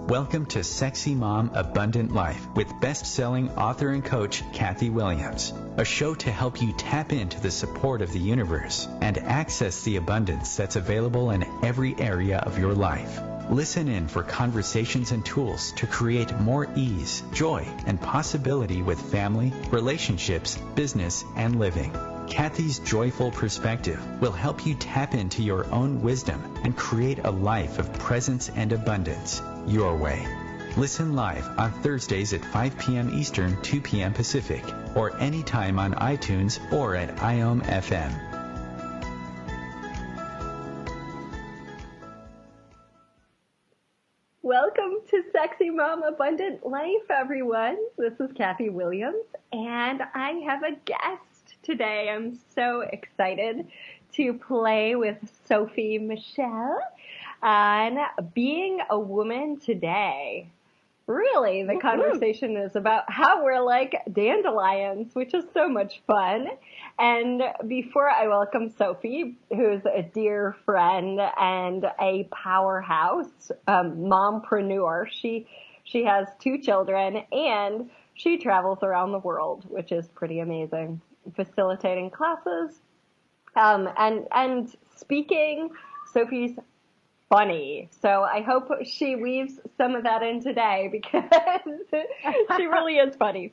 Welcome to Sexy Mom Abundant Life with best-selling author and coach Kathy Williams, a show to help you tap into the support of the universe and access the abundance that's available in every area of your life. Listen in for conversations and tools to create more ease, joy, and possibility with family, relationships, business, and living. Kathy's joyful perspective will help you tap into your own wisdom and create a life of presence and abundance your way. Listen live on Thursdays at 5 p.m. Eastern, 2 p.m. Pacific, or anytime on iTunes or at OMFM. Welcome to Sexy Mom Abundant Life, everyone. This is Kathy Williams, and I have a guest today. I'm so excited to play with Sophie Michèle on being a woman today. Really, the conversation is about how we're like dandelions, which is so much fun. And before I welcome Sophie, who's a dear friend and a powerhouse mompreneur, she has 2 children and she travels around the world, which is pretty amazing, facilitating classes and speaking. Sophie's funny. So I hope she weaves some of that in today because she really is funny.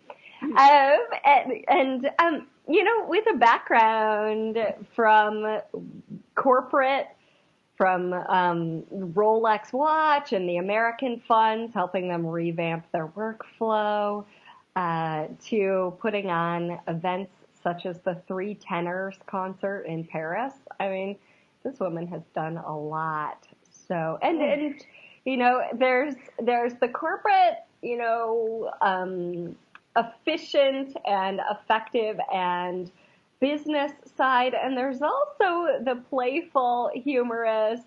You know, with a background from corporate, from Rolex watch and the American funds, helping them revamp their workflow, to putting on events such as the Three Tenors Concert in Paris. I mean, this woman has done a lot. So, and you know, there's the corporate, you know, efficient and effective and business side, and there's also the playful, humorous,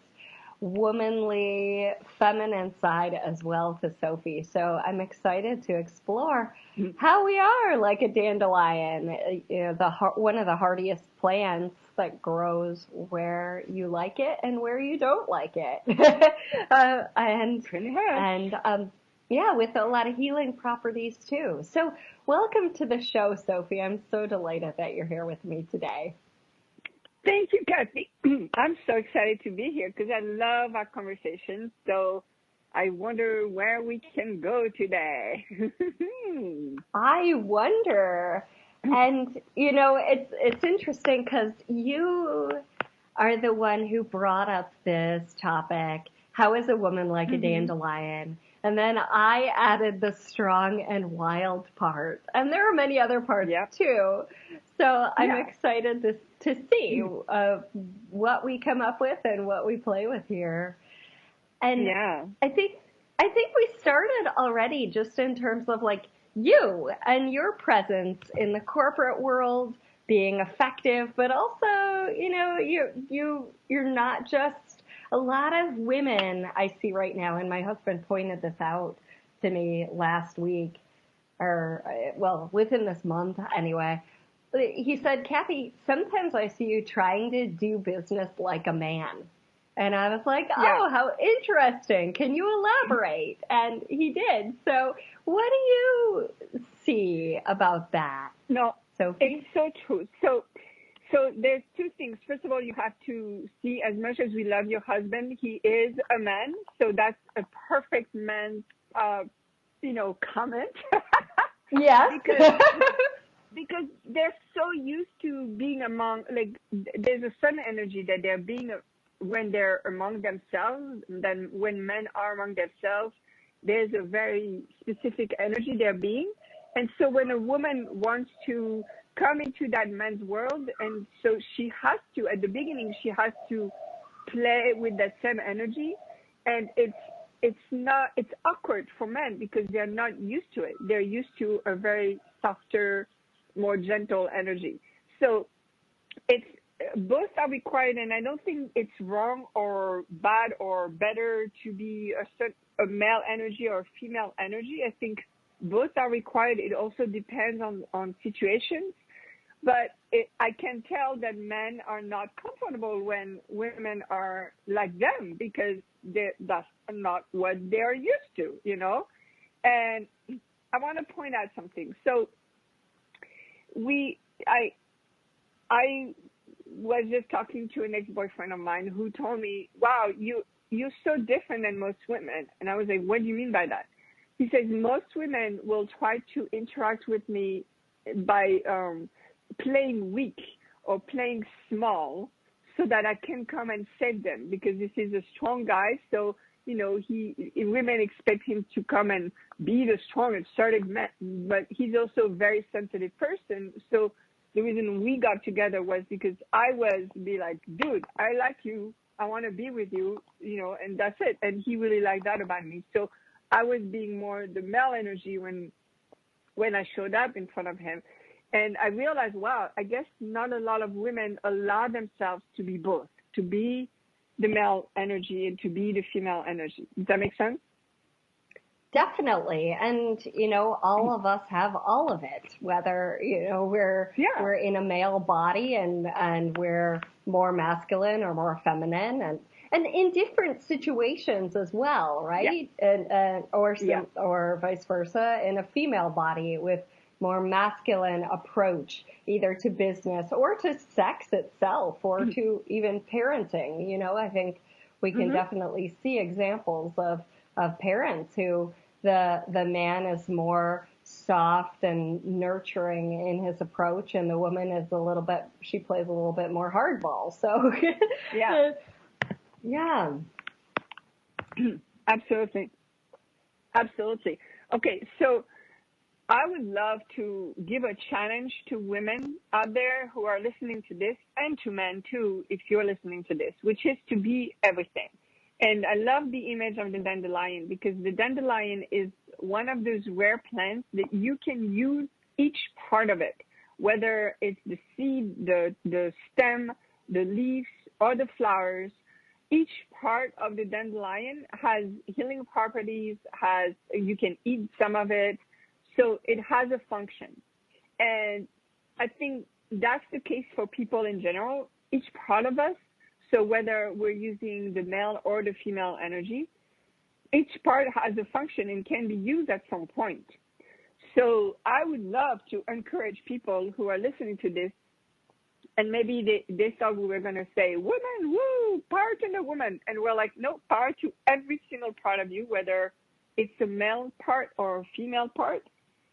womanly, feminine side as well to Sophie. So I'm excited to explore how we are like a dandelion, you know, one of the hardiest plants that grows where you like it and where you don't like it. Yeah, with a lot of healing properties too. So welcome to the show, Sophie. I'm so delighted that you're here with me today. Thank you, Kathy. I'm so excited to be here because I love our conversation. So I wonder where we can go today. I wonder. And, you know, it's interesting because you are the one who brought up this topic. How is a woman like a dandelion? And then I added the strong and wild part. And there are many other parts too. So I'm excited to see what we come up with and what we play with here. And I think we started already just in terms of like you and your presence in the corporate world being effective, but also, you know, you're not just a lot of women I see right now, and my husband pointed this out to me last week, or, well, within this month anyway. He said, Kathy, sometimes I see you trying to do business like a man. And I was like, oh, how interesting. Can you elaborate? And he did. So what do you see about that? No, Sophie? It's so true. So there's 2 things. First of all, you have to see, as much as we love your husband, he is a man. So that's a perfect man's, you know, comment. Yes. because they're so used to being among, like, there's a certain energy that they're being when they're among themselves. Then when men are among themselves, there's a very specific energy they're being. And so when a woman wants to come into that man's world, and so she has to, at the beginning, she has to play with that same energy. And it's awkward for men because they're not used to it. They're used to a very softer, more gentle energy. So both are required, and I don't think it's wrong or bad or better to be a male energy or a female energy. I think both are required. It also depends on situations. But I can tell that men are not comfortable when women are like them because that's not what they're used to, you know? And I want to point out something. So I was just talking to an ex-boyfriend of mine who told me, wow, you're so different than most women. And I was like, what do you mean by that? He says, most women will try to interact with me by playing weak or playing small so that I can come and save them because this is a strong guy. So, you know, women expect him to come and be the strong, assertive man, but he's also a very sensitive person. So the reason we got together was because I was be like, dude, I like you. I want to be with you, you know, and that's it. And he really liked that about me. So I was being more the male energy when I showed up in front of him. And I realized, wow, I guess not a lot of women allow themselves to be both, to be the male energy and to be the female energy. Does that make sense? Definitely. And, you know, all of us have all of it, whether, you know, we're in a male body and we're more masculine or more feminine and in different situations as well, right? Yeah. Or vice versa in a female body with more masculine approach either to business or to sex itself or to even parenting. You know, I think we can definitely see examples of parents who the man is more soft and nurturing in his approach and the woman is she plays a little bit more hardball. So yeah. Absolutely. Okay, so I would love to give a challenge to women out there who are listening to this and to men too, if you're listening to this, which is to be everything. And I love the image of the dandelion because the dandelion is one of those rare plants that you can use each part of it, whether it's the seed, the stem, the leaves, or the flowers. Each part of the dandelion has healing properties, you can eat some of it, so it has a function. And I think that's the case for people in general, each part of us. So whether we're using the male or the female energy, each part has a function and can be used at some point. So I would love to encourage people who are listening to this, and maybe they thought we were going to say, women, woo, power to the woman. And we're like, no, power to every single part of you, whether it's a male part or a female part.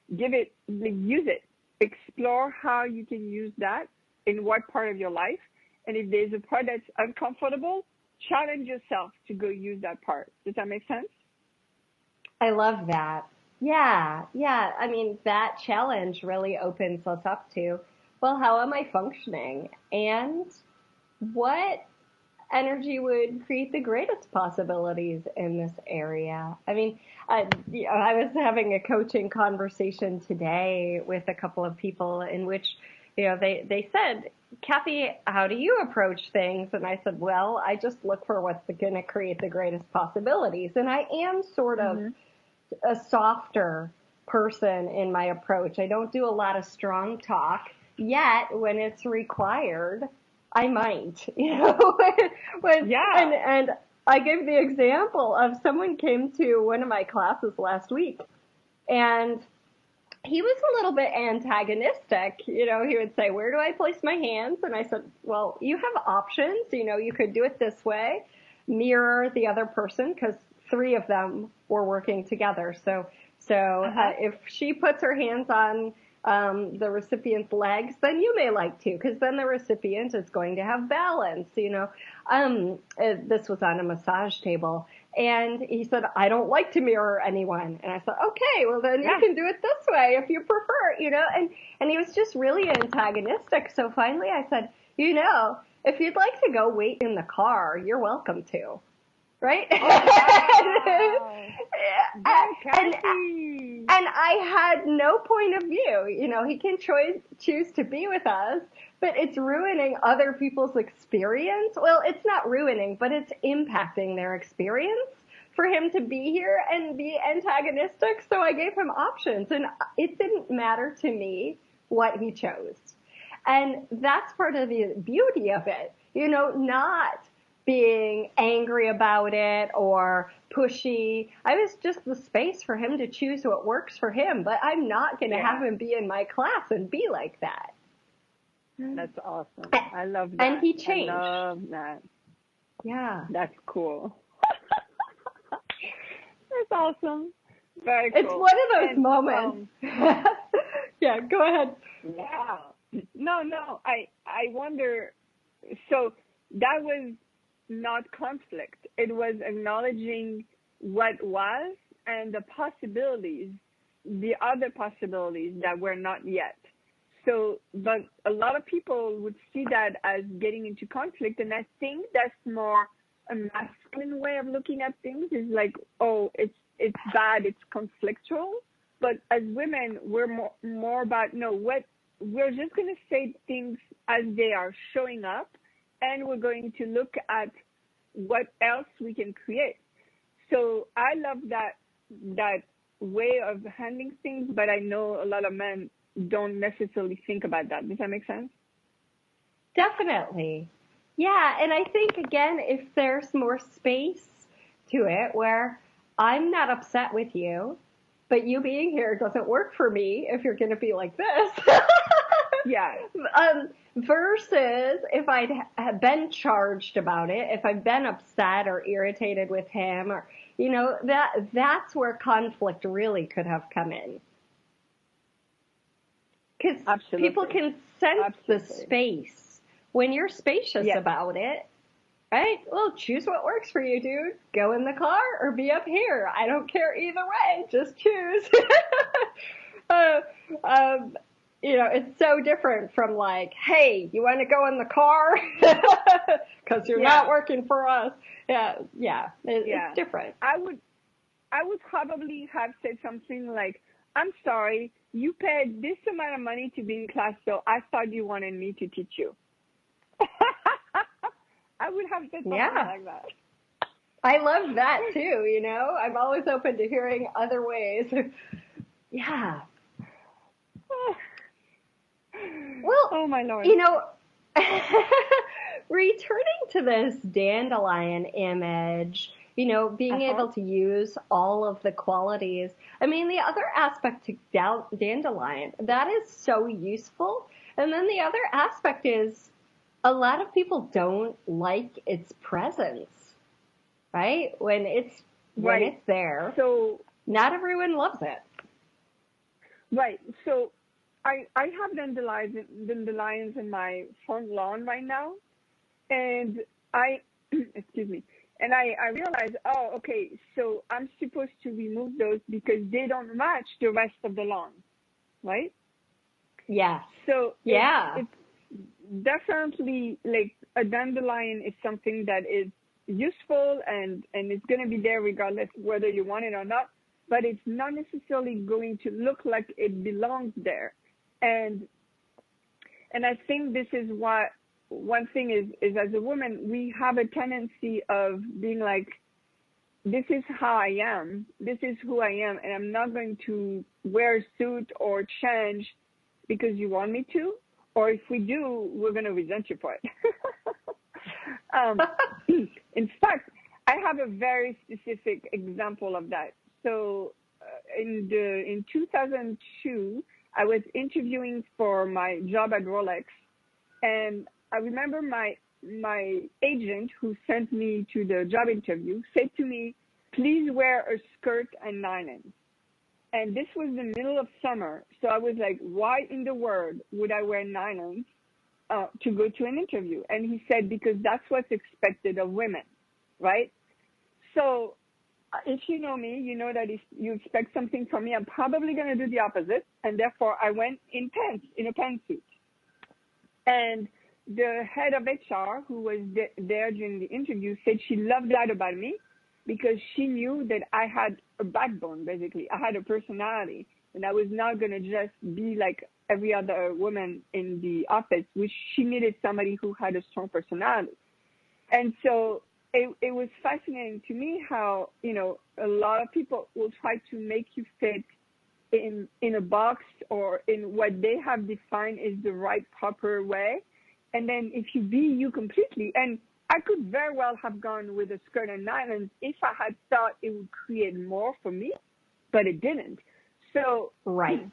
Use it. Explore how you can use that in what part of your life. And if there's a part that's uncomfortable, challenge yourself to go use that part. Does that make sense? I love that. Yeah. I mean, that challenge really opens us up to, well, how am I functioning? And what energy would create the greatest possibilities in this area? I mean, I was having a coaching conversation today with a couple of people in which, you know, they said, Kathy, how do you approach things? And I said, well, I just look for what's going to create the greatest possibilities. And I am sort of a softer person in my approach. I don't do a lot of strong talk, yet when it's required, I might, you know. And I give the example of someone came to one of my classes last week, and he was a little bit antagonistic. You know, he would say, where do I place my hands? And I said, well, you have options. You know, you could do it this way, mirror the other person, because 3 of them were working together. So if she puts her hands on the recipient's legs, then you may like to, because then the recipient is going to have balance, you know. This was on a massage table. And he said, I don't like to mirror anyone. And I said, okay, well then you can do it this way if you prefer, you know. And he was just really antagonistic. So finally I said, you know, if you'd like to go wait in the car, you're welcome to. Right? Oh, wow. And I had no point of view. You know, he can choose to be with us, but it's ruining other people's experience. Well, it's not ruining, but it's impacting their experience for him to be here and be antagonistic. So I gave him options, and it didn't matter to me what he chose. And that's part of the beauty of it, not being angry about it or pushy. I was just the space for him to choose what works for him, but I'm not going to have him be in my class and be like that. That's awesome. I love that. And he changed. I love that. Yeah. That's cool. That's awesome. Very cool. It's one of those moments. Yeah, go ahead. Yeah. No. I wonder, so that was not conflict. It was acknowledging what was and the possibilities, the other possibilities that were not yet. So, but a lot of people would see that as getting into conflict, and I think that's more a masculine way of looking at things. Is like, oh, it's bad, it's conflictual. But as women, we're more about we're just going to say things as they are showing up, and we're going to look at what else we can create. So I love that way of handling things, but I know a lot of men don't necessarily think about that. Does that make sense? Definitely. Yeah, and I think, again, if there's more space to it where I'm not upset with you, but you being here doesn't work for me if you're going to be like this. Yeah. Versus if I'd have been charged about it, if I've been upset or irritated with him, or, that's where conflict really could have come in. Because people can sense the space when you're spacious about it, right? Well, choose what works for you, dude. Go in the car or be up here. I don't care either way. Just choose. It's so different from like, hey, you want to go in the car? Because you're not working for us. It's different. I would probably have said something like, I'm sorry, you paid this amount of money to be in class, so I thought you wanted me to teach you. I would have said something like that. I love that too, I'm always open to hearing other ways. Yeah. Well, oh my Lord. Returning to this dandelion image, being able to use all of the qualities. I mean, the other aspect to dandelion, that is so useful. And then the other aspect is a lot of people don't like its presence, right? When it's there, so not everyone loves it. Right. So I have dandelions in my front lawn right now, and excuse me. And I realized, so I'm supposed to remove those because they don't match the rest of the lawn, right? Yeah. So it's definitely like a dandelion is something that is useful and it's going to be there regardless whether you want it or not, but it's not necessarily going to look like it belongs there. And I think this is what one thing is as a woman, we have a tendency of being like, this is how I am, this is who I am, and I'm not going to wear a suit or change because you want me to, or if we do, we're going to resent you for it. In fact, I have a very specific example of that. So in 2002, I was interviewing for my job at Rolex, and I remember my agent who sent me to the job interview said to me, please wear a skirt and nylons. And this was the middle of summer. So I was like, why in the world would I wear nylons to go to an interview? And he said, because that's what's expected of women, right? So if you know me, you know that if you expect something from me, I'm probably going to do the opposite. And therefore, I went in pants, in a pantsuit. And the head of HR, who was there during the interview, said she loved that about me because she knew that I had a backbone, basically. I had a personality, and I was not going to just be like every other woman in the office, which she needed somebody who had a strong personality. And so it was fascinating to me how, a lot of people will try to make you fit in a box or in what they have defined is the right proper way. And then if you be you completely, and I could very well have gone with a skirt and nylons if I had thought it would create more for me, but it didn't. So Right.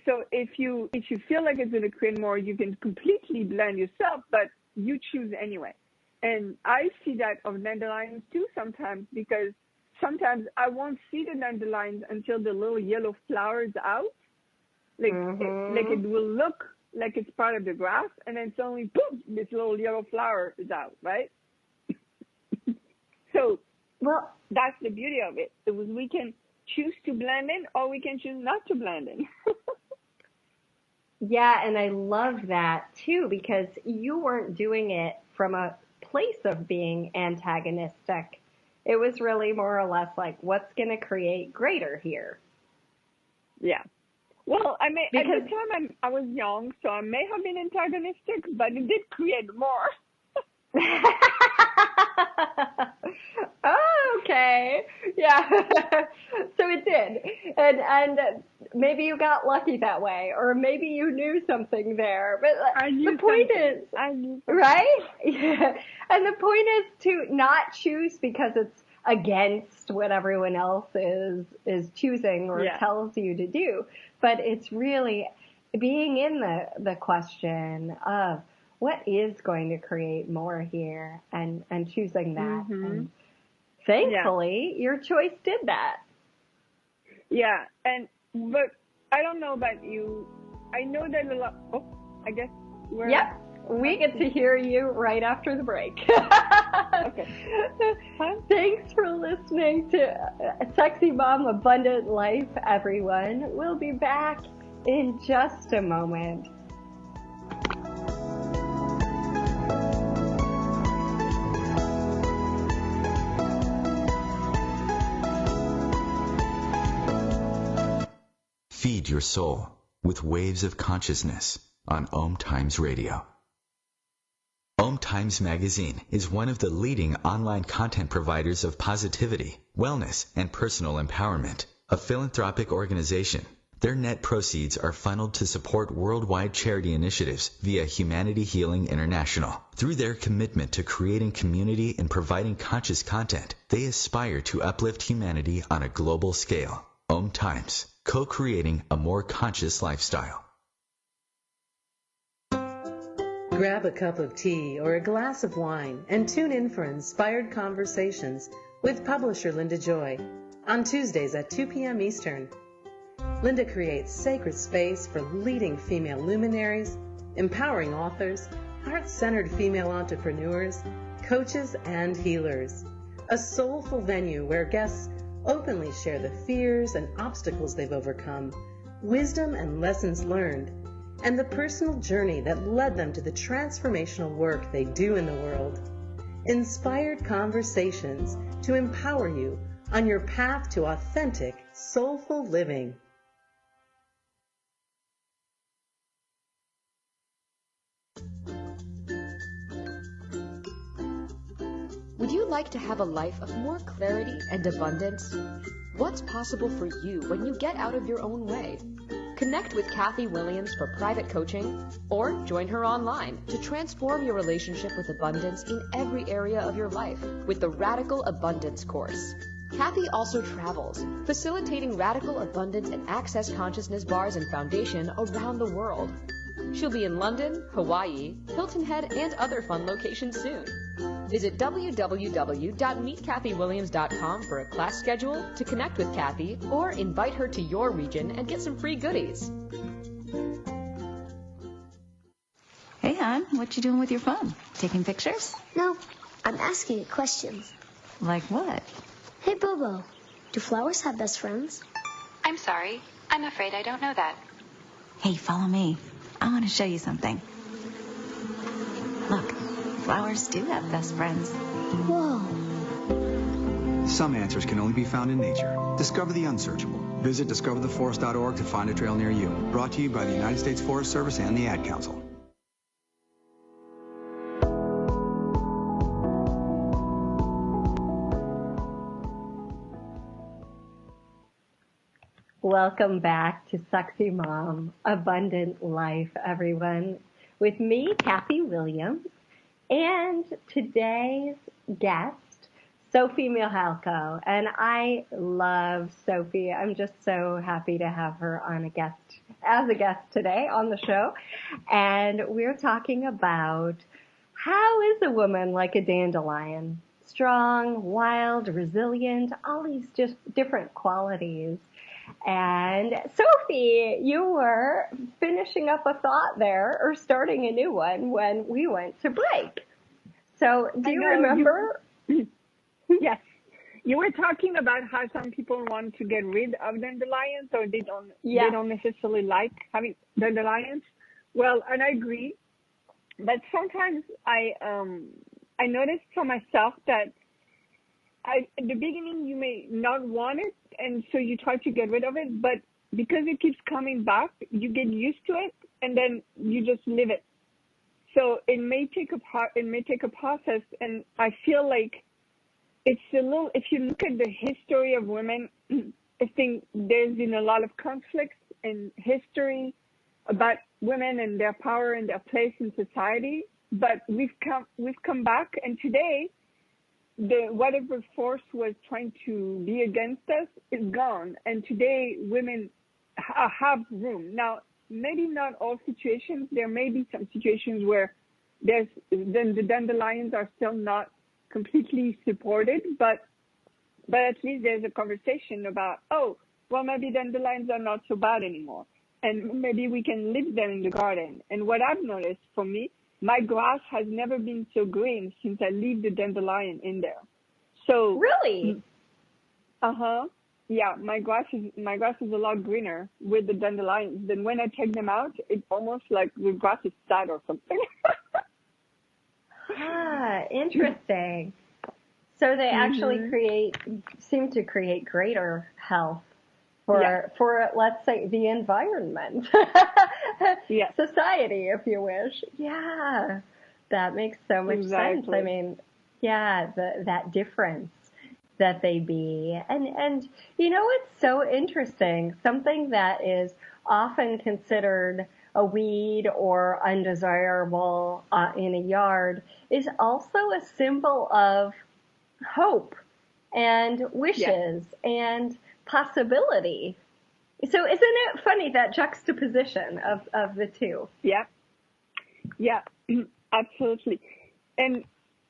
so if you feel like it's going to create more, you can completely blend yourself, but you choose anyway. And I see that of dandelions too sometimes, because sometimes I won't see the dandelions until the little yellow flower is out. Like it will look like it's part of the grass, and then suddenly, boom, this little yellow flower is out, right? So Well, that's the beauty of it. It was we can choose to blend in, or we can choose not to blend in. yeah, and I love that too, because you weren't doing it from a place of being antagonistic. It was really more or less like, what's going to create greater here? Yeah. Well, at Because the time I was young, so I may have been antagonistic, but it did create more. Oh, okay. Yeah. So it did. And maybe you got lucky that way, or maybe you knew something there. But the point is, I knew something. right? Yeah. And the point is to not choose because it's against what everyone else is choosing or tells you to do. But it's really being in the question of what is going to create more here, and choosing that. And thankfully, your choice did that. Yeah, but I don't know about you. I know that a lot. Oh, I guess we're. Yep, we get to hear you right after the break. Okay. Thanks for listening to Sexy Mom Abundant Life, everyone. We'll be back in just a moment. Feed your soul with waves of consciousness on OMTimes Radio. OMTimes Magazine is one of the leading online content providers of positivity, wellness, and personal empowerment. A philanthropic organization, their net proceeds are funneled to support worldwide charity initiatives via Humanity Healing International. Through their commitment to creating community and providing conscious content, they aspire to uplift humanity on a global scale. OMTimes, co-creating a more conscious lifestyle. Grab a cup of tea or a glass of wine and tune in for Inspired Conversations with publisher Linda Joy on Tuesdays at 2 p.m. Eastern. Linda creates sacred space for leading female luminaries, empowering authors, heart-centered female entrepreneurs, coaches, and healers. A soulful venue where guests openly share the fears and obstacles they've overcome, wisdom and lessons learned, and the personal journey that led them to the transformational work they do in the world. Inspired Conversations to empower you on your path to authentic, soulful living. Would you like to have a life of more clarity and abundance? What's possible for you when you get out of your own way? Connect with Kathy Williams for private coaching, or join her online to transform your relationship with abundance in every area of your life with the Radical Abundance course. Kathy also travels, facilitating radical abundance and access consciousness bars and foundation around the world. She'll be in London, Hawaii, Hilton Head, and other fun locations soon. Visit www.meetkathywilliams.com for a class schedule, to connect with Kathy, or invite her to your region and get some free goodies. Hey, hon, what you doing with your phone? Taking pictures? No, I'm asking it questions. Like what? Hey, Bobo, do flowers have best friends? I'm sorry. I'm afraid I don't know that. Hey, follow me. I want to show you something. Look, flowers do have best friends. Whoa. Some answers can only be found in nature. Discover the unsearchable. Visit discovertheforest.org to find a trail near you. Brought to you by the United States Forest Service and the Ad Council. Welcome back to Sexy Mom, Abundant Life, everyone. With me, Kathy Williams, and today's guest, Sophie Michèle. And I love Sophie. I'm just so happy to have her as a guest today on the show. And we're talking about how is a woman like a dandelion? Strong, wild, resilient, all these just different qualities. And Sophie, you were finishing up a thought there, or starting a new one, when we went to break. So do you remember? Yes. You were talking about how some people want to get rid of dandelions, or they don't necessarily like having dandelions. Well, and I agree. But sometimes I noticed for myself that at the beginning you may not want it, and so you try to get rid of it, but because it keeps coming back, you get used to it, and then you just live it. So it may take a process, and I feel like it's a little. If you look at the history of women, I think there's been a lot of conflicts in history about women and their power and their place in society. But we've come back, and today, whatever force was trying to be against us is gone, and today women have room. Now, maybe not all situations. There may be some situations where the dandelions are still not completely supported, but at least there's a conversation about, maybe dandelions are not so bad anymore, and maybe we can leave them in the garden. And what I've noticed for me, my grass has never been so green since I leave the dandelion in there. So really, yeah, my grass is a lot greener with the dandelions. Then when I take them out, it's almost like the grass is sad or something. Interesting. So they actually seem to create greater health for let's say the environment, society, if you wish. Yeah, that makes so much sense. I mean, that difference that they be, and it's so interesting. Something that is often considered a weed or undesirable in a yard is also a symbol of hope and wishes and possibility. So isn't it funny, that juxtaposition of the two? Yeah, absolutely. And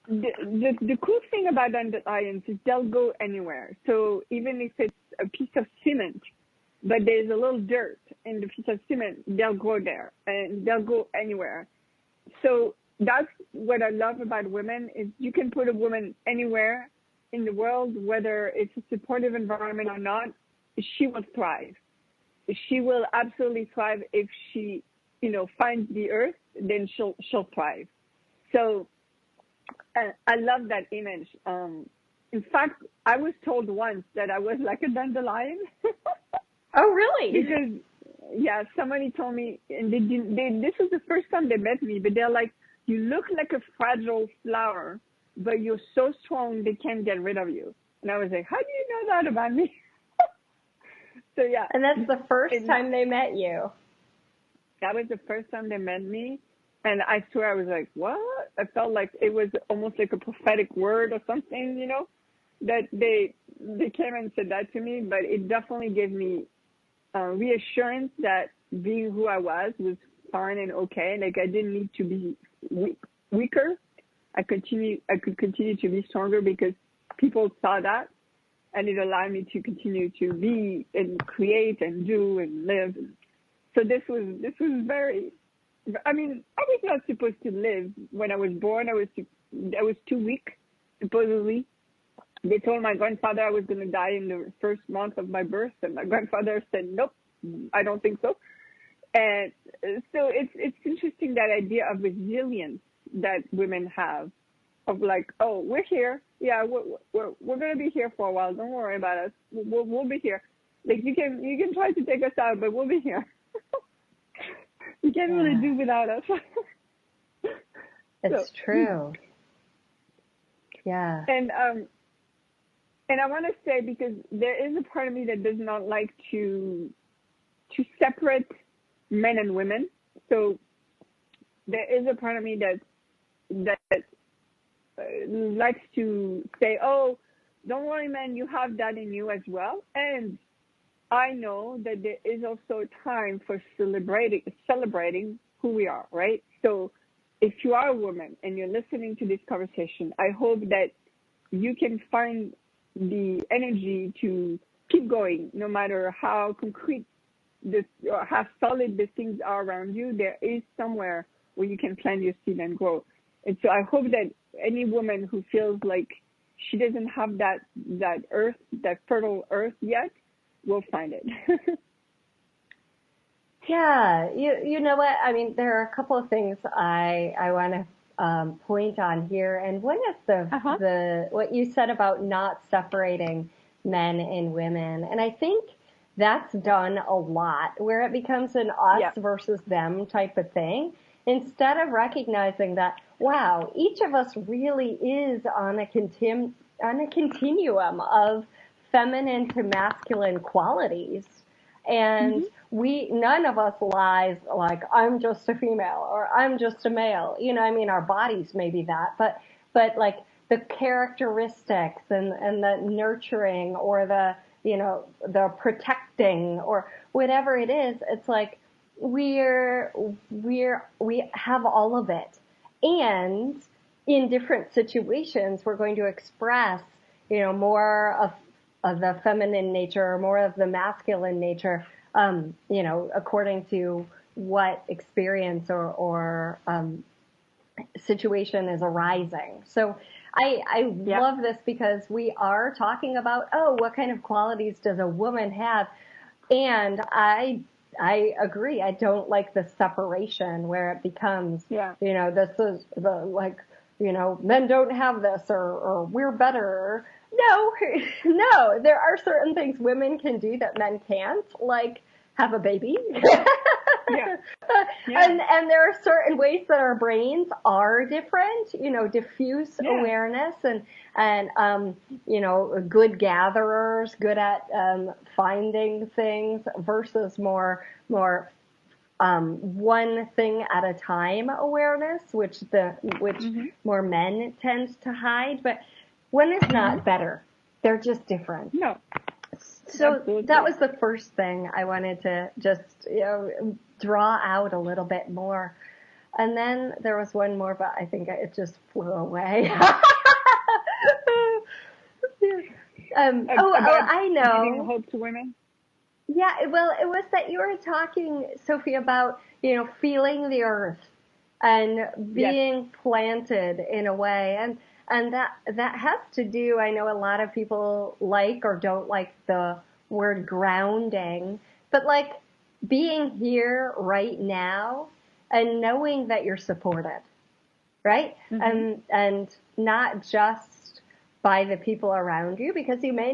the cool thing about dandelions is they'll go anywhere. So even if it's a piece of cement, but there's a little dirt in the piece of cement, they'll go there, and they'll go anywhere. So that's what I love about women, is you can put a woman anywhere in the world, whether it's a supportive environment or not, she will thrive. She will absolutely thrive. If she, finds the earth, then she'll thrive. So I love that image. In fact, I was told once that I was like a dandelion. Oh, really? Because, somebody told me, and this was the first time they met me, but they're like, you look like a fragile flower, but you're so strong they can't get rid of you. And I was like, how do you know that about me? So, yeah. And that's the first time they met you. That was the first time they met me. And I swear I was like, what? I felt like it was almost like a prophetic word or something, that they came and said that to me. But it definitely gave me reassurance that being who I was fine and okay. Like, I didn't need to be weaker. I could continue to be stronger because people saw that, and it allowed me to continue to be and create and do and live. So this was very. I mean, I was not supposed to live when I was born. I was too weak, supposedly. They told my grandfather I was going to die in the first month of my birth, and my grandfather said, nope, I don't think so. And so it's interesting, that idea of resilience that women have, of like, oh, we're here. Yeah, we're going to be here for a while. Don't worry about us. We'll be here. Like, you can try to take us out, but we'll be here. You can't really do without us. It's true. Yeah. And And I want to say, because there is a part of me that does not like to separate men and women. So there is a part of me that likes to say, oh, don't worry, man, you have that in you as well. And I know that there is also a time for celebrating who we are, right? So if you are a woman and you're listening to this conversation, I hope that you can find the energy to keep going, no matter how concrete or how solid the things are around you. There is somewhere where you can plant your seed and grow. And so I hope that any woman who feels like she doesn't have that earth, that fertile earth yet, will find it. Yeah, you know what? I mean, there are a couple of things I want to point on here, and one is the what you said about not separating men and women, and I think that's done a lot, where it becomes an us versus them type of thing, instead of recognizing that, wow, each of us really is on a continuum of feminine to masculine qualities. And none of us lies like, I'm just a female or I'm just a male. You know, I mean, our bodies may be that, but like the characteristics and the nurturing or the, you know, the protecting or whatever it is, it's like we have all of it. And in different situations, we're going to express, you know, more of the feminine nature, or more of the masculine nature, you know, according to what experience or situation is arising. So I love this, because we are talking about, oh, what kind of qualities does a woman have? And I agree. I don't like the separation where it becomes, you know, this is the, like, you know, men don't have this, or we're better. No, there are certain things women can do that men can't, like have a baby. And there are certain ways that our brains are different, you know, diffuse awareness and you know, good gatherers, good at finding things versus more one thing at a time awareness, which more men tend to hide. But one is not better. They're just different. No. So Absolutely. that was the first thing I wanted to just, you know, draw out a little bit more. And then there was one more, but I think it just flew away. I know. Giving hope to women? Yeah, well, it was that you were talking, Sophie, about, you know, feeling the earth and being planted in a way. And that has to do, I know a lot of people like or don't like the word grounding, but like being here right now and knowing that you're supported, right? And not just by the people around you, because we may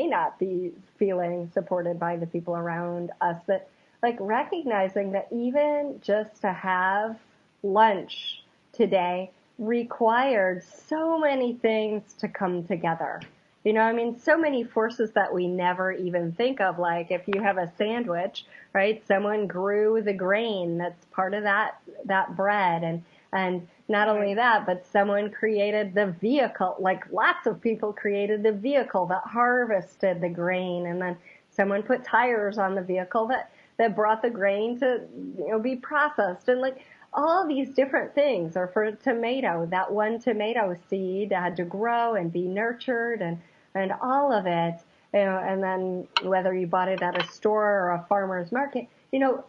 not be feeling supported by the people around us, but like recognizing that even just to have lunch today required so many things to come together. You know, I mean, so many forces that we never even think of, like if you have a sandwich, right? Someone grew the grain that's part of that bread, and not only that, but someone created the vehicle, like lots of people created the vehicle that harvested the grain, and then someone put tires on the vehicle that brought the grain to, you know, be processed, and like all these different things. Or for a tomato, that one tomato seed had to grow and be nurtured and all of it, you know, and then whether you bought it at a store or a farmer's market, you know,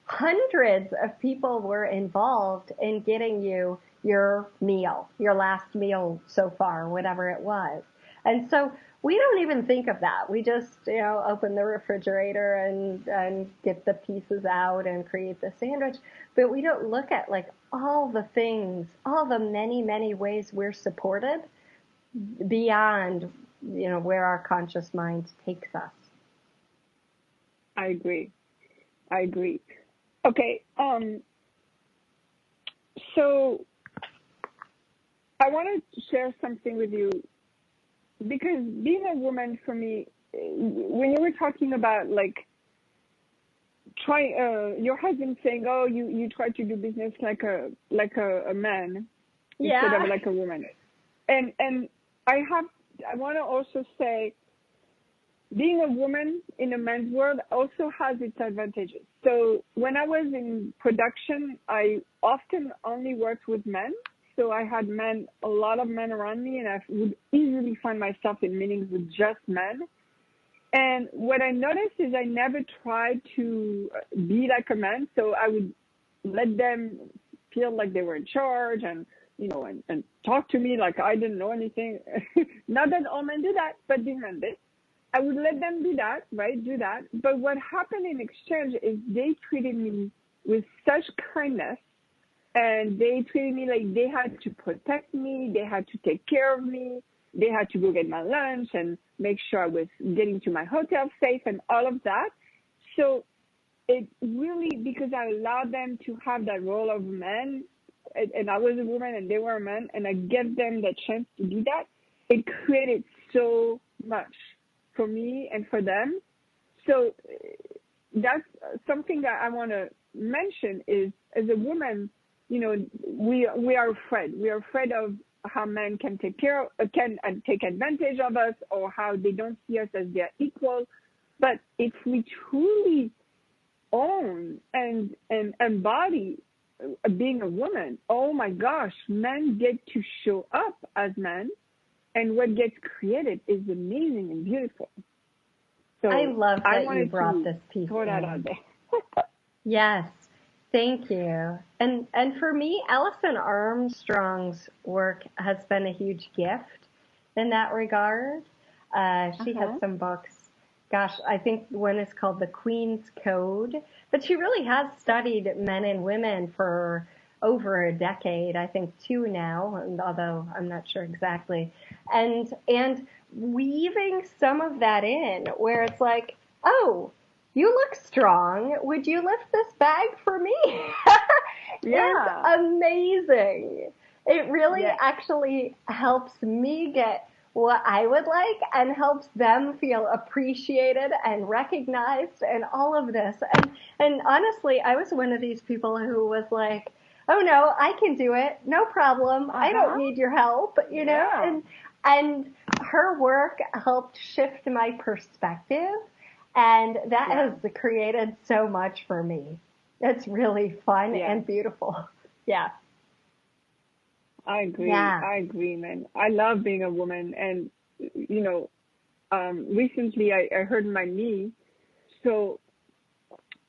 hundreds of people were involved in getting you your meal, your last meal so far, whatever it was. And so we don't even think of that. We just, you know, open the refrigerator and get the pieces out and create the sandwich. But we don't look at like all the things, all the many, many ways we're supported beyond, you know, where our conscious mind takes us. I agree. Okay. So I want to share something with you because being a woman for me, when you were talking about like your husband saying, oh, you try to do business like a man instead of like a woman, and I want to also say, being a woman in a man's world also has its advantages. So when I was in production, I often only worked with men. So I had a lot of men around me, and I would easily find myself in meetings with just men. And what I noticed is I never tried to be like a man. So I would let them feel like they were in charge and, and talk to me like I didn't know anything. Not that all men do that, but these men did. I would let them do that, right? Do that. But what happened in exchange is they treated me with such kindness, and they treated me like they had to protect me. They had to take care of me. They had to go get my lunch and make sure I was getting to my hotel safe and all of that. So it really, because I allowed them to have that role of man, and I was a woman and they were a man, and I gave them the chance to do that, it created so much for me and for them. So that's something that I want to mention is, as a woman, we are afraid. We are afraid of how men can take advantage of us, or how they don't see us as their equal. But if we truly own and embody being a woman, oh my gosh, men get to show up as men, and what gets created is amazing and beautiful. So I love that you brought this piece throw that in. out there. Yes, thank you. And for me, Alison Armstrong's work has been a huge gift in that regard. She has some books. Gosh, I think one is called The Queen's Code. But she really has studied men and women for over a decade, I think 2 now, although I'm not sure exactly. And weaving some of that in where it's like, oh, you look strong. Would you lift this bag for me? Yeah. It's amazing. It really actually helps me get what I would like and helps them feel appreciated and recognized and all of this. And honestly, I was one of these people who was like, oh no, I can do it. No problem. I don't need your help, Yeah. And her work helped shift my perspective, and that has created so much for me. It's really fun and beautiful. Yeah. I agree. Yeah. I agree, man. I love being a woman. And, recently I hurt my knee. So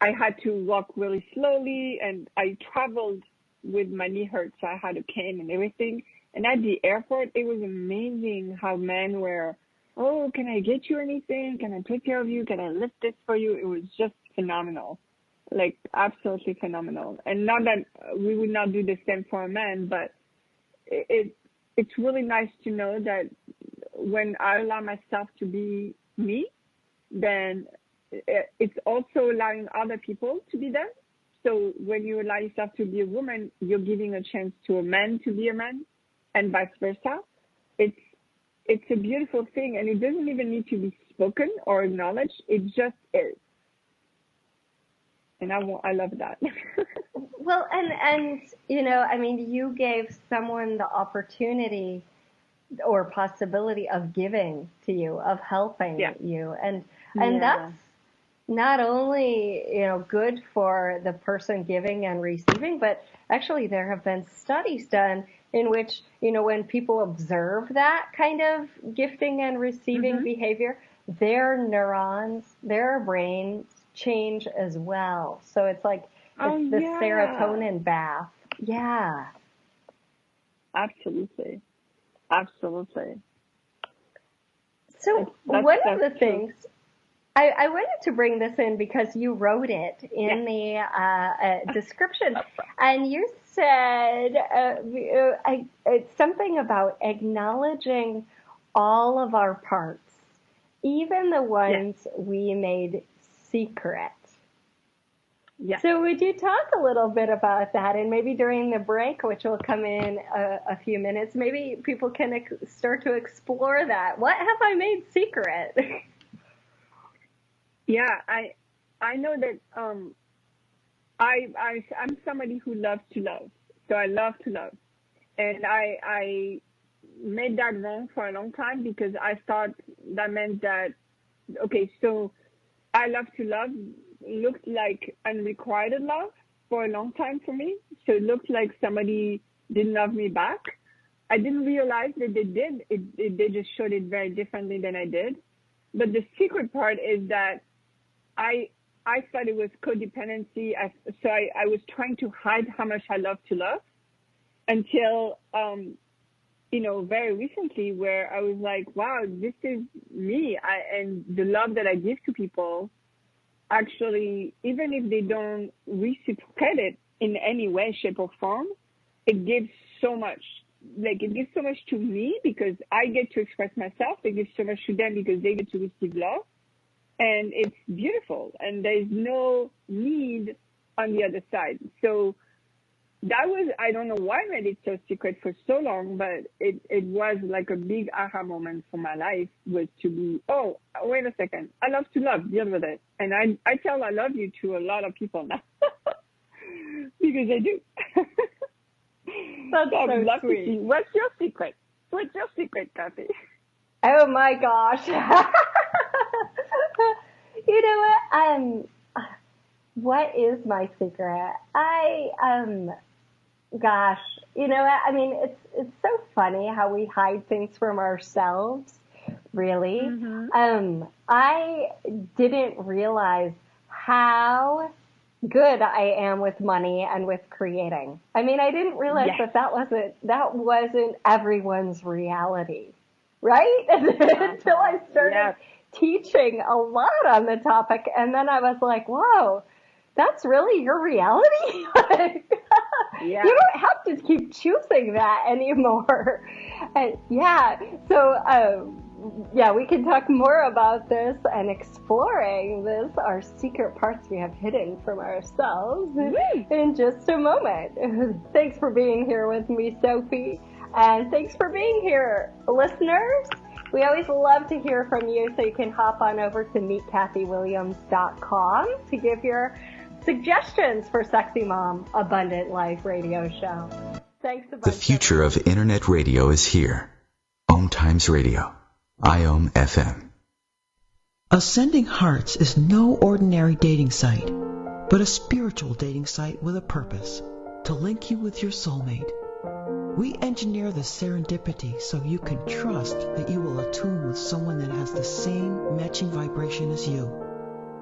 I had to walk really slowly, and I traveled with my knee hurt. So I had a cane and everything. And at the airport, it was amazing how men were, oh, can I get you anything? Can I take care of you? Can I lift this for you? It was just phenomenal. Like, absolutely phenomenal. And not that we would not do the same for a man, but it's really nice to know that when I allow myself to be me, then it's also allowing other people to be them. So when you allow yourself to be a woman, you're giving a chance to a man to be a man, and vice versa. It's a beautiful thing, and it doesn't even need to be spoken or acknowledged. It just is. And I love that. Well, and you gave someone the opportunity or possibility of giving to you, of helping you. And that's not only, good for the person giving and receiving, but actually there have been studies done in which, when people observe that kind of gifting and receiving behavior, their neurons, their brains change as well. So it's like the serotonin bath. Yeah. Absolutely. So one of the things, I wanted to bring this in because you wrote it in the description, and you said it's something about acknowledging all of our parts, even the ones we made secret. Yeah. So would you talk a little bit about that, and maybe during the break, which will come in a few minutes, maybe people can start to explore that. What have I made secret? Yeah, I know that I'm somebody who loves to love. So I love to love. And I made that wrong for a long time because I thought that meant that, okay, so I love to love looked like unrequited love for a long time for me. So it looked like somebody didn't love me back. I didn't realize that they did. They just showed it very differently than I did. But the secret part is that I thought it was codependency. So I was trying to hide how much I love to love until, very recently where I was like, wow, this is me. And the love that I give to people, actually, even if they don't reciprocate it in any way, shape, or form, it gives so much. Like, it gives so much to me because I get to express myself. It gives so much to them because they get to receive love. And it's beautiful. And there's no need on the other side. So that was, I don't know why I made it so secret for so long, but it was like a big aha moment for my life, was to be, oh, wait a second. I love to love, deal with it. And I tell I love you to a lot of people now because I do. That's so so love sweet. To see. What's your secret? What's your secret, Kathy? Oh my gosh. You know what is my secret? Gosh, you know what? I mean, it's so funny how we hide things from ourselves, really. Mm-hmm. I didn't realize how good I am with money and with creating. I mean, I didn't realize that wasn't everyone's reality, right? Until I started teaching a lot on the topic, and then I was like, whoa, that's really your reality? You don't have to keep choosing that anymore. And we can talk more about this and exploring this, our secret parts we have hidden from ourselves, in just a moment. Thanks for being here with me, Sophie, and thanks for being here, listeners. We always love to hear from you, so you can hop on over to meetkathywilliams.com to give your suggestions for Sexy Mom Abundant Life radio show. Thanks a bunch. The future of internet radio is here. OMTimes Radio. IOM FM. Ascending Hearts is no ordinary dating site, but a spiritual dating site with a purpose, to link you with your soulmate. We engineer the serendipity so you can trust that you will attune with someone that has the same matching vibration as you.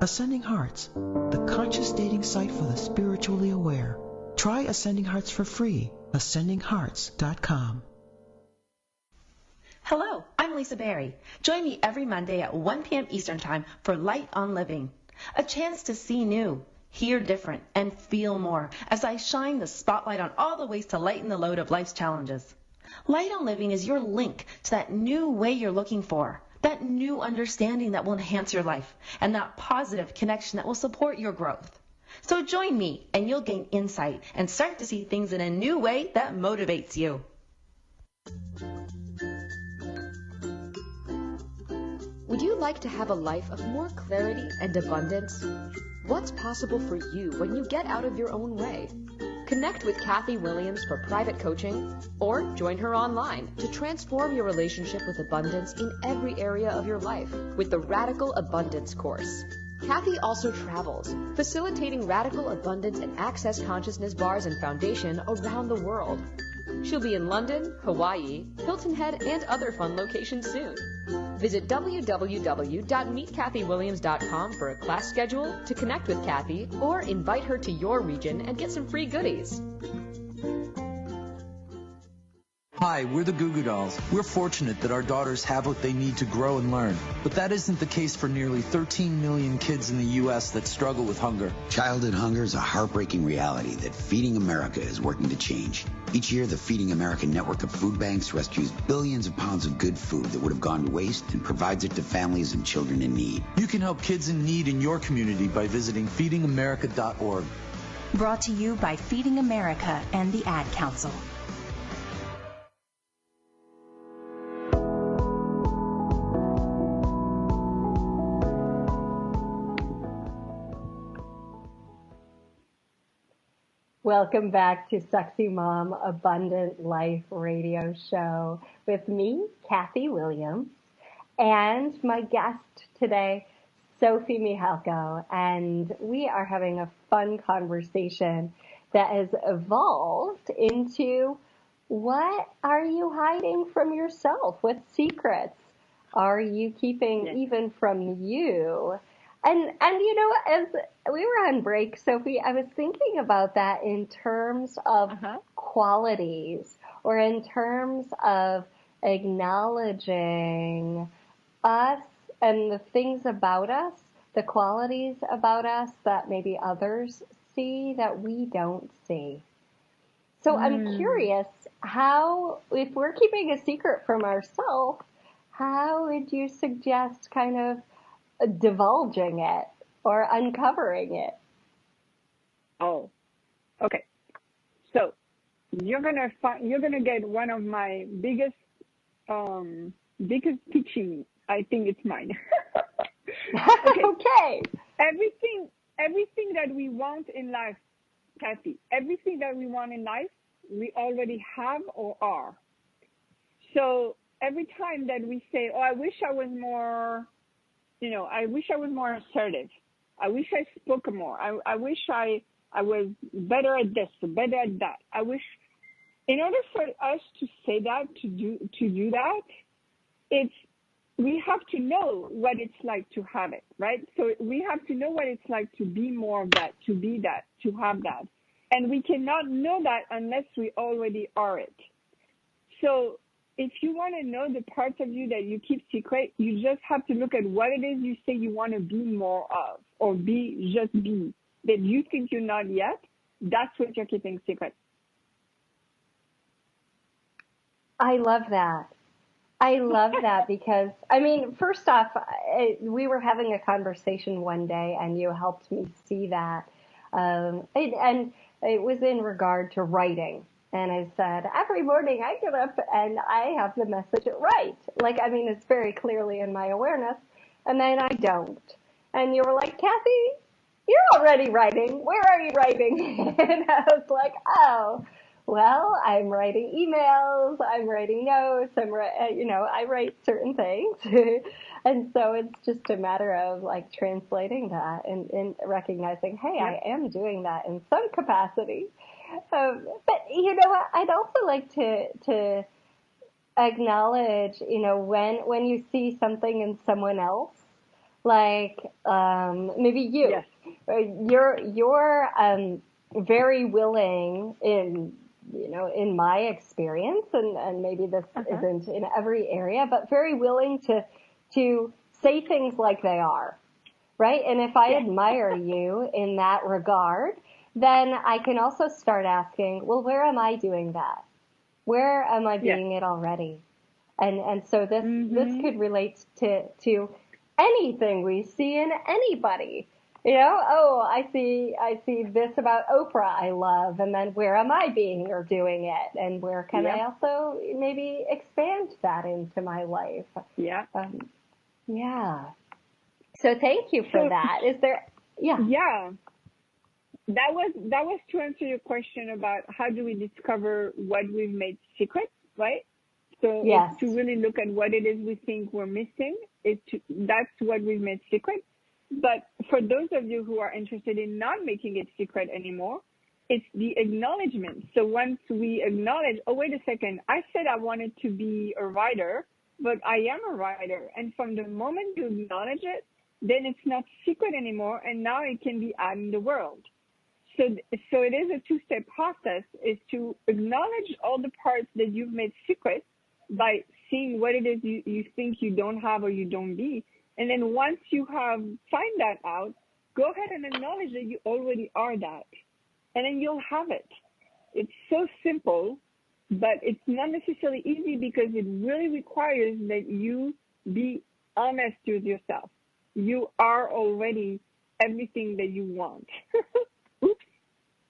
Ascending Hearts, the conscious dating site for the spiritually aware. Try Ascending Hearts for free. AscendingHearts.com. Hello, I'm Lisa Berry. Join me every Monday at 1 p.m. Eastern Time for Light on Living. A chance to see new, hear different, and feel more as I shine the spotlight on all the ways to lighten the load of life's challenges. Light on Living is your link to that new way you're looking for, that new understanding that will enhance your life, and that positive connection that will support your growth. So join me and you'll gain insight and start to see things in a new way that motivates you. Would you like to have a life of more clarity and abundance? What's possible for you when you get out of your own way? Connect with Kathy Williams for private coaching, or join her online to transform your relationship with abundance in every area of your life with the Radical Abundance course. Kathy also travels, facilitating radical abundance and access consciousness bars and foundation around the world. She'll be in London, Hawaii, Hilton Head, and other fun locations soon. Visit www.meetkathywilliams.com for a class schedule, to connect with Kathy, or invite her to your region and get some free goodies. Hi, we're the Goo Goo Dolls. We're fortunate that our daughters have what they need to grow and learn. But that isn't the case for nearly 13 million kids in the U.S. that struggle with hunger. Childhood hunger is a heartbreaking reality that Feeding America is working to change. Each year, the Feeding America network of food banks rescues billions of pounds of good food that would have gone to waste and provides it to families and children in need. You can help kids in need in your community by visiting feedingamerica.org. Brought to you by Feeding America and the Ad Council. Welcome back to Sexy Mom Abundant Life radio show with me, Kathy Williams, and my guest today, Sophie Michèle, and we are having a fun conversation that has evolved into what are you hiding from yourself? What secrets are you keeping even from you? And you know, as we were on break, Sophie, I was thinking about that in terms of qualities, or in terms of acknowledging us and the things about us, the qualities about us that maybe others see that we don't see. So I'm curious how, if we're keeping a secret from ourselves, how would you suggest kind of divulging it or uncovering it? Oh, okay. So you're gonna get one of my biggest teaching. I think it's mine. Okay. Everything that we want in life, Kathy, everything that we want in life, we already have or are. So every time that we say, "Oh, I wish I was more," I wish I was more assertive. I wish I spoke more. I wish I was better at this, better at that. I wish, in order for us to say that, to do that, we have to know what it's like to have it, right? So we have to know what it's like to be more of that, to be that, to have that. And we cannot know that unless we already are it. So if you want to know the parts of you that you keep secret, you just have to look at what it is you say you want to be more of, or be, that you think you're not yet. That's what you're keeping secret. I love that. I love that because, I mean, first off, we were having a conversation one day and you helped me see that. And it was in regard to writing. And I said, every morning I get up and I have the message right. Like, I mean, it's very clearly in my awareness. And then I don't. And you were like, Kathy, you're already writing. Where are you writing? And I was like, oh, well, I'm writing emails. I'm writing notes. I write certain things. And so it's just a matter of like translating that and recognizing, hey, I am doing that in some capacity. But you know what? I'd also like to acknowledge, when you see something in someone else, like maybe you, you're very willing in my experience, and maybe this isn't in every area, but very willing to say things like they are, right? And if I admire you in that regard, then I can also start asking, well, where am I doing that? Where am I being it already? And so this could relate to anything we see in anybody. I see this about Oprah I love, and then where am I being or doing it? And where can I also maybe expand that into my life? Yeah. So thank you for that. Is there, Yeah. That was to answer your question about how do we discover what we've made secret, right? So it's to really look at what it is we think we're missing. That's what we've made secret. But for those of you who are interested in not making it secret anymore, it's the acknowledgement. So once we acknowledge, oh, wait a second, I said I wanted to be a writer, but I am a writer. And from the moment you acknowledge it, then it's not secret anymore, and now it can be out in the world. So it is a two-step process, is to acknowledge all the parts that you've made secret by seeing what it is you think you don't have or you don't be. And then once you have find that out, go ahead and acknowledge that you already are that. And then you'll have it. It's so simple, but it's not necessarily easy because it really requires that you be honest with yourself. You are already everything that you want. Oops.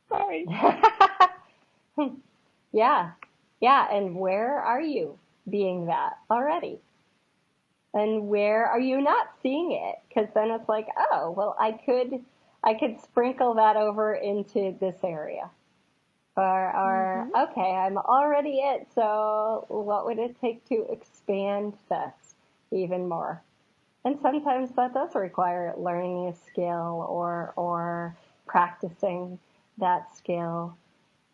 Sorry. Yeah. And where are you being that already? And where are you not seeing it? Because then it's like, oh, well, I could sprinkle that over into this area. Or okay, I'm already it, so what would it take to expand this even more? And sometimes that does require learning a skill or practicing that skill.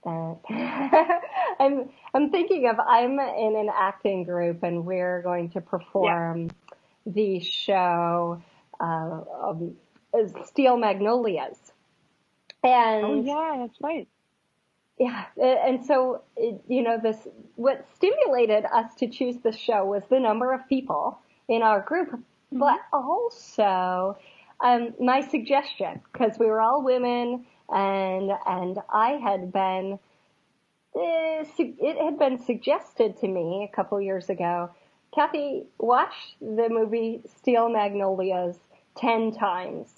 And I'm thinking of, I'm in an acting group and we're going to perform the show Steel Magnolias. And oh yeah, that's right. Yeah, and so, what stimulated us to choose the show was the number of people in our group, but also my suggestion, because we were all women, and I had been, it had been suggested to me a couple years ago, Kathy, watch the movie Steel Magnolias 10 times.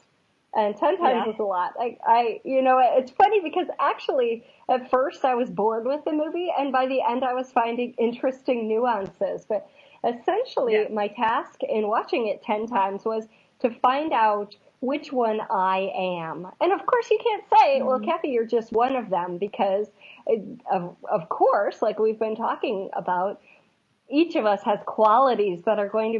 And 10 times is a lot. It's funny because actually at first I was bored with the movie, and by the end I was finding interesting nuances. But essentially my task in watching it 10 times was to find out which one I am. And of course you can't say, well, Kathy, you're just one of them, because of course, like we've been talking about, each of us has qualities that are going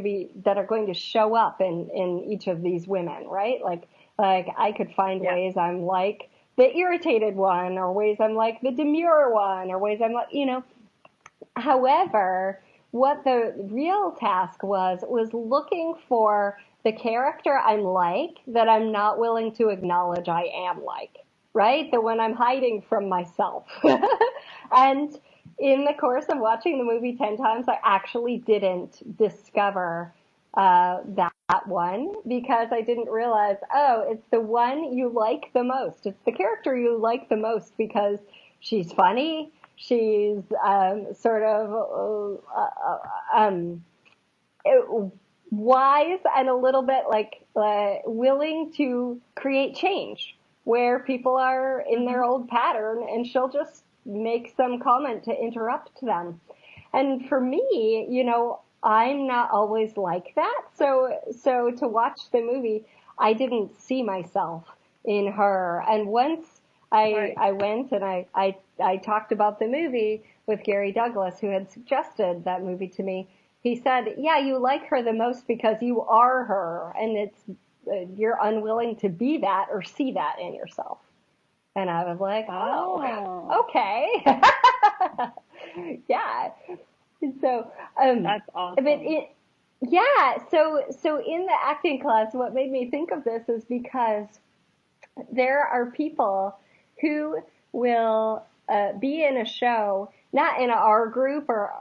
to show up in each of these women, right? Like I could find ways I'm like the irritated one, or ways I'm like the demure one, or ways I'm like, However, what the real task was looking for the character I'm like that I'm not willing to acknowledge I am like, right? The one I'm hiding from myself. And in the course of watching the movie 10 times, I actually didn't discover that one, because I didn't realize, it's the one you like the most. It's the character you like the most because she's funny, she's sort of wise, and a little bit like willing to create change where people are in their old pattern, and she'll just make some comment to interrupt them. And for me, I'm not always like that. So to watch the movie, I didn't see myself in her. And once I went and I talked about the movie with Gary Douglas, who had suggested that movie to me, he said, yeah, you like her the most because you are her, and you're unwilling to be that or see that in yourself. And I was like, oh, okay. Yeah. So, that's awesome. But so in the acting class, what made me think of this is because there are people who will be in a show, not in our group or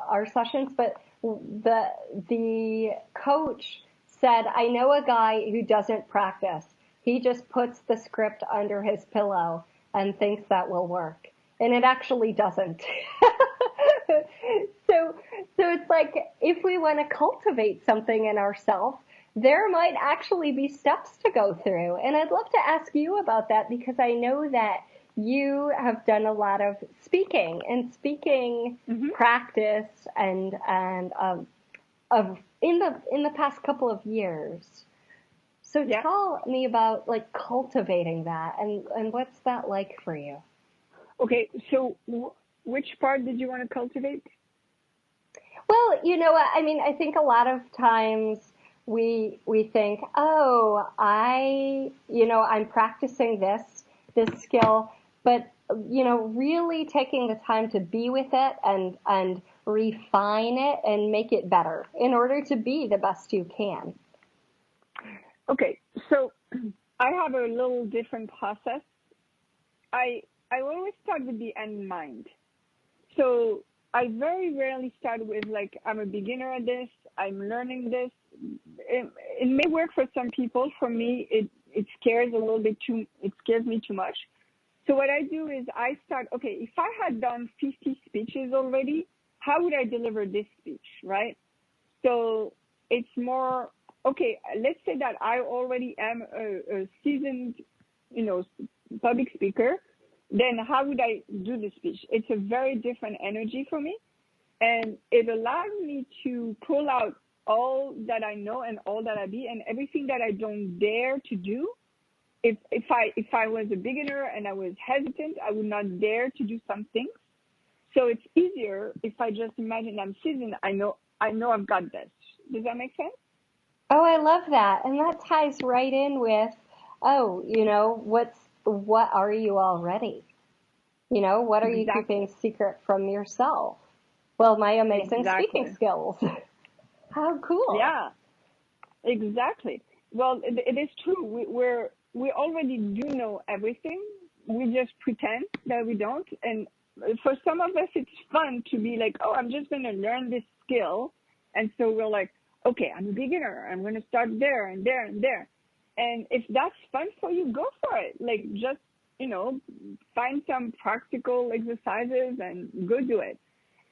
our sessions, but the coach said, I know a guy who doesn't practice. He just puts the script under his pillow and thinks that will work. And it actually doesn't. So it's like, if we want to cultivate something in ourselves, there might actually be steps to go through. And I'd love to ask you about that, because I know that you have done a lot of speaking practice and in the past couple of years. So tell me about like cultivating that, and what's that like for you? Okay, so which part did you want to cultivate? Well, I think a lot of times we think, I'm practicing this skill, but really taking the time to be with it and refine it and make it better in order to be the best you can. Okay, so I have a little different process I always start with the end in mind. So I very rarely start with like, I'm a beginner at this, I'm learning this. It may work for some people. For me, it scares me too much. So what I do is I start, okay, if I had done 50 speeches already, how would I deliver this speech, right? So it's more, okay, let's say that I already am a seasoned, public speaker. Then how would I do the speech? It's a very different energy for me. And it allows me to pull out all that I know and all that I be and everything that I don't dare to do. If I was a beginner and I was hesitant, I would not dare to do some things. So it's easier if I just imagine I'm seasoned. I know I've got this. Does that make sense? Oh, I love that. And that ties right in with, what are you already? What are you keeping secret from yourself? Well, my amazing speaking skills. How cool. Yeah, exactly. Well, it is true. We already do know everything. We just pretend that we don't. And for some of us, it's fun to be like, oh, I'm just going to learn this skill. And so we're like, okay, I'm a beginner. I'm going to start there and there and there. And if that's fun for you, go for it. Like, just, find some practical exercises and go do it.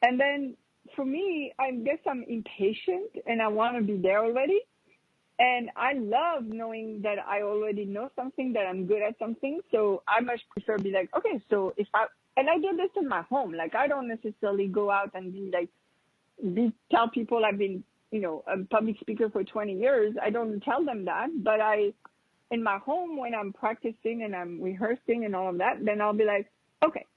And then for me, I guess I'm impatient and I want to be there already. And I love knowing that I already know something, that I'm good at something. So I much prefer be like, okay, so and I do this in my home. Like, I don't necessarily go out and tell people I've been, a public speaker for 20 years. I don't tell them that, but in my home, when I'm practicing and I'm rehearsing and all of that, then I'll be like, okay,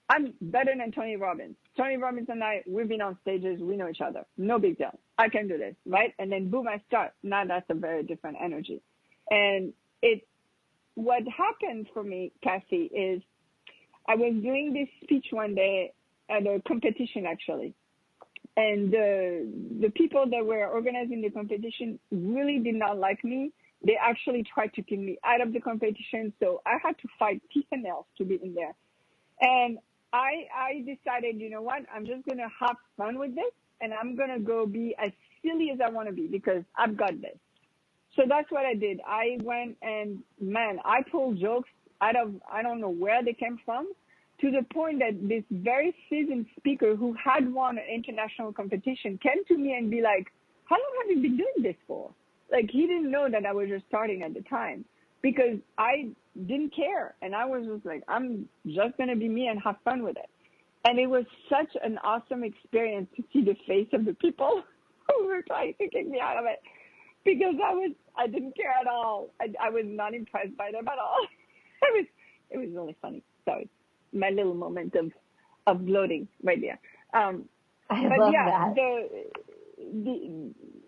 I'm better than Tony Robbins. Tony Robbins and I, we've been on stages. We know each other. No big deal. I can do this, right? And then boom, I start. Now that's a very different energy. And what happened for me, Kathy, is I was doing this speech one day at a competition, actually. And the people that were organizing the competition really did not like me. They actually tried to kick me out of the competition. So I had to fight teeth and nails to be in there. And I decided, you know what, I'm just going to have fun with this. And I'm going to go be as silly as I want to be because I've got this. So that's what I did. I went and, man, I pulled jokes out of, I don't know where they came from, to the point that this very seasoned speaker who had won an international competition came to me and be like, how long have you been doing this for? Like, he didn't know that I was just starting at the time because I didn't care. And I was just like, I'm just going to be me and have fun with it. And it was such an awesome experience to see the face of the people who were trying to kick me out of it because I didn't care at all. I was not impressed by them at all. It was really funny. Sorry. My little moment of gloating right there. I love that.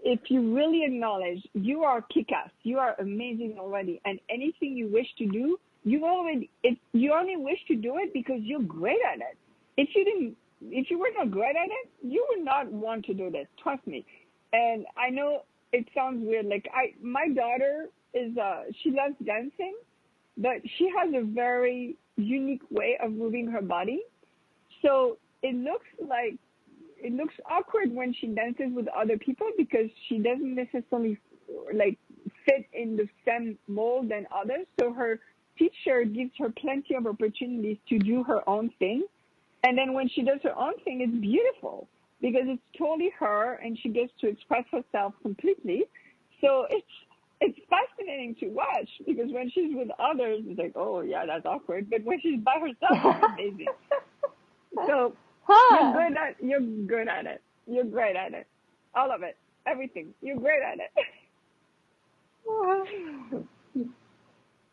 If you really acknowledge you are kick-ass, you are amazing already, and anything you wish to do, you only wish to do it because you're great at it. If you were not great at it, you would not want to do this. Trust me. And I know it sounds weird. Like my daughter she loves dancing, but she has a very unique way of moving her body. So it looks awkward when she dances with other people because she doesn't necessarily fit in the same mold than others. So her teacher gives her plenty of opportunities to do her own thing. And then when she does her own thing, it's beautiful because it's totally her and she gets to express herself completely. So it's fascinating to watch because when she's with others, it's like, oh yeah, that's awkward. But when she's by herself, it's amazing. So you're good at it. You're great at it. All of it. Everything. You're great at it.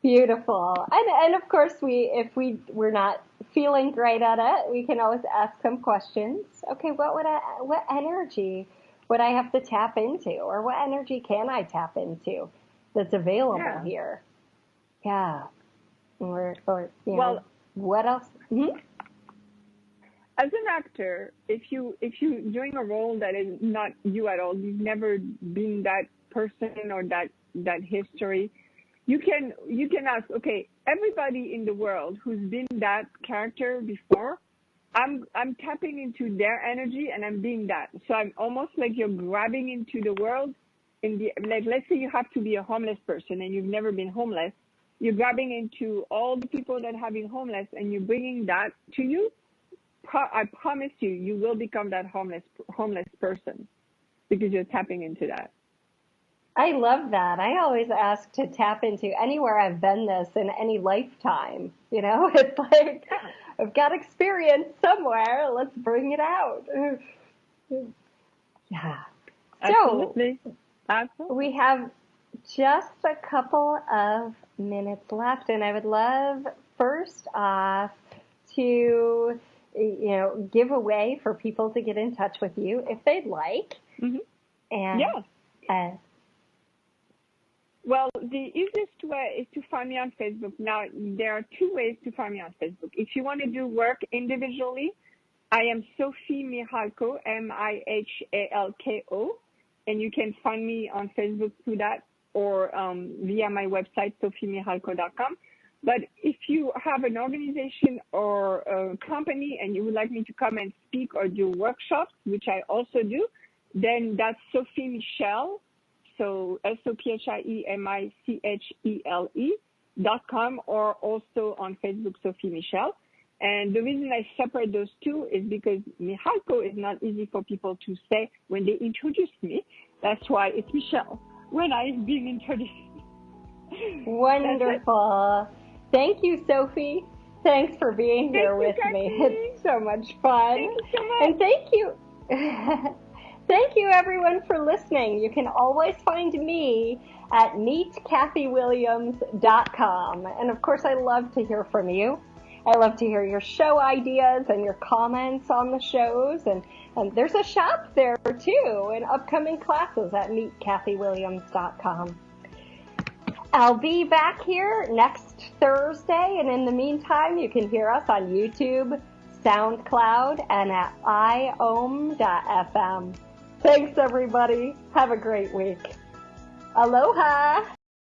Beautiful. And of course, if we're not feeling great at it, we can always ask some questions. Okay, what energy would I have to tap into, or what energy can I tap into that's available here? Yeah. Or what else? Mm-hmm. As an actor, if you're doing a role that is not you at all, you've never been that person or that history, you can ask, okay, everybody in the world who's been that character before, I'm tapping into their energy and I'm being that. So I'm almost like you're grabbing into the world like, let's say you have to be a homeless person and you've never been homeless. You're grabbing into all the people that have been homeless and you're bringing that to you. I promise you will become that homeless person because you're tapping into that. I love that. I always ask to tap into anywhere I've been this in any lifetime. You know, it's like I've got experience somewhere. Let's bring it out. Yeah. Absolutely. So we have just a couple of minutes left, and I would love first off to give a way for people to get in touch with you if they'd like. Mm-hmm. And well, the easiest way is to find me on Facebook. Now, there are two ways to find me on Facebook. If you want to do work individually, I am Sophie Michalko, Mihalko, and you can find me on Facebook through that or via my website, sophiemichalko.com. But if you have an organization or a company and you would like me to come and speak or do workshops, which I also do, then that's Sophie Michèle. So SOPHIEMICHELE.com or also on Facebook, Sophie Michèle. And the reason I separate those two is because Michalko is not easy for people to say when they introduce me. That's why it's Michèle when I'm being introduced. Wonderful. Thank you, Sophie. Thanks for being here with me. It's so much fun. Thank you so much. And thank you. Thank you, everyone, for listening. You can always find me at meetkathywilliams.com. And, of course, I love to hear from you. I love to hear your show ideas and your comments on the shows. And there's a shop there, too, in upcoming classes at meetkathywilliams.com. I'll be back here next Thursday. And in the meantime, you can hear us on YouTube, SoundCloud, and at iom.fm. Thanks, everybody. Have a great week. Aloha.